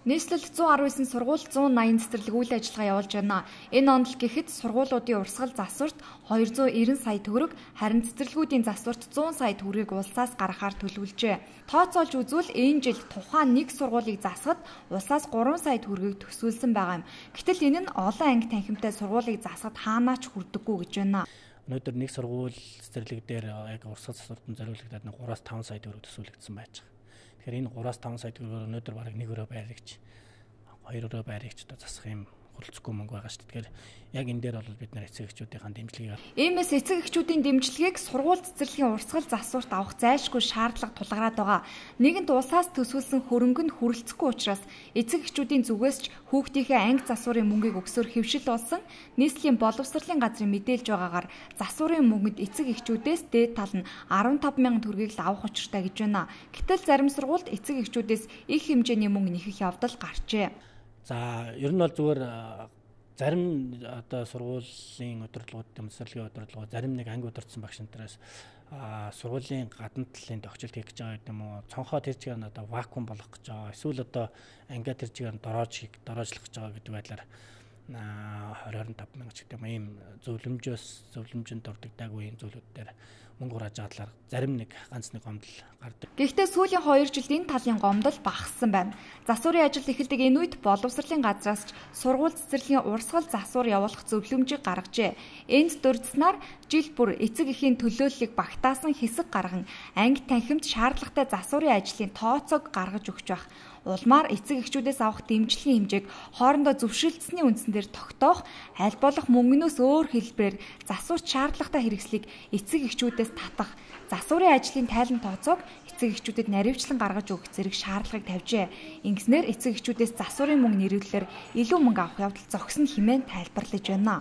Нийслэл 119 сургууль 180 цэцэрлэг үйл ажиллагаа явуулж байна. Энэ онд л гэхэд сургуулиудын урсгал засварт 290 сая төгрөг, харин цэцэрлэгүүдийн засварт 100 сая төгрөгийг улсаас гаргахаар төлөвлөжээ. Тооцоолж үзвэл энэ жил тухайн нэг сургуулийг засахад улсаас 3 сая төгрөгийг төсөөлсөн байгаа юм. Гэтэл энэ нь олон анги танхимтай сургуулийг засахад хаанаач хүрдэггүй гэж байна. Өнөөдөр нэг сургууль цэцэрлэг дээр яг урсгал засвартанд зориулагдаад 3-5 сая төгрөг төсөөлөгдсөн байж байгаа. Тэгэхээр энэ 3-5 сая төгрөгөөр өнөөдөр бараг 1 өрөө байрагч 2 өрөө байрагч одоо засах юм хөрөлцөхгүй мөнгө байгаа шүү дээ. Тэгэхээр яг энэ дээр бол бид нар эцэг эхчүүдийн дэмжлэгийг Иймээс эцэг эхчүүдийн дэмжлэгийг сургууль цэцэрлэгийн урсгал засварт авах зайлшгүй шаардлага тулгараад байгаа. Нэгэнт улсаас төсвөлсөн хөрөнгө нь хүрэлцэхгүй учраас эцэг эхчүүдийн зүгээс ч хүүхдийнхээ анги засварын мөнгийг өгсөөр хэвшил болсон. Нийслэлийн боловсролын газрын мэдээлж байгаагаар засварын мөнгөнд эцэг эхчүүдээс дээд тал нь 15 мянган төгрөгийг л авах учиртай гэж байна. Гэтэл зарим сургуульд эцэг эхчүүдээс их хэмжээний мөнгө нэхэх явдал гарчээ. За ер нь бол зүгээр зарим одоо сургуулийн удирдлагууд, цэцэрлэгийн удирдлагууд зарим нэг анги удирдсан багш нартаас сургуулийн гадна талын тохиолдолд хийх гэж байгаа гэдэг юм уу? Цонхоо тэр чигээр нь одоо вакуум болгох гэж байгаа. Эсвэл одоо ангиа тэр чигээр нь дороожлох гэж байгаа гэдэг байдлаар 20-25 мянга ч гэдэг юм ийм зөвлөмжөнд дурддаггүй ийм зүйлүүд дээр мөнгө хурааж байгаа талаар зарим нэг ганц нэг гомдол гардаг. Гэхдээ сүүлийн 2 жилд энэ талын гомдол багассан байна. Засварын ажил эхэлдэг энэ үед боловсролын газраас ч сургууль цэцэрлэгийн урсгал засвар явуулах зөвлөмжийг гаргажээ. Энд дурдсанаар жил бүр эцэг эхийн төлөөллийг багтаасан хэсэг гарган анги танхимд шаардлагатай засварын ажлын тооцоог гаргаж өгч байх. Улмаар эцэг эхчүүдээс авах дэмжлэгийн хэмжээг хоорондоо зөвшөөрөлтсөний үндсэн дээр тогтоох, аль болох мөнгнөөс өөр хэлбэрээр засварт шаардлагатай хэрэгслийг эцэг эхчүүдээс татах, засварын ажлын тайлан тооцоог эцэг эхчүүдэд наривчлан гаргаж өгөх зэрэг шаардлагыг тавьжээ. Ингэснээр эцэг эхчүүдээс засварын мөнгө нэрвэлээр илүү мөнгө авах явдал зогсно хэмээн тайлбарлаж байна.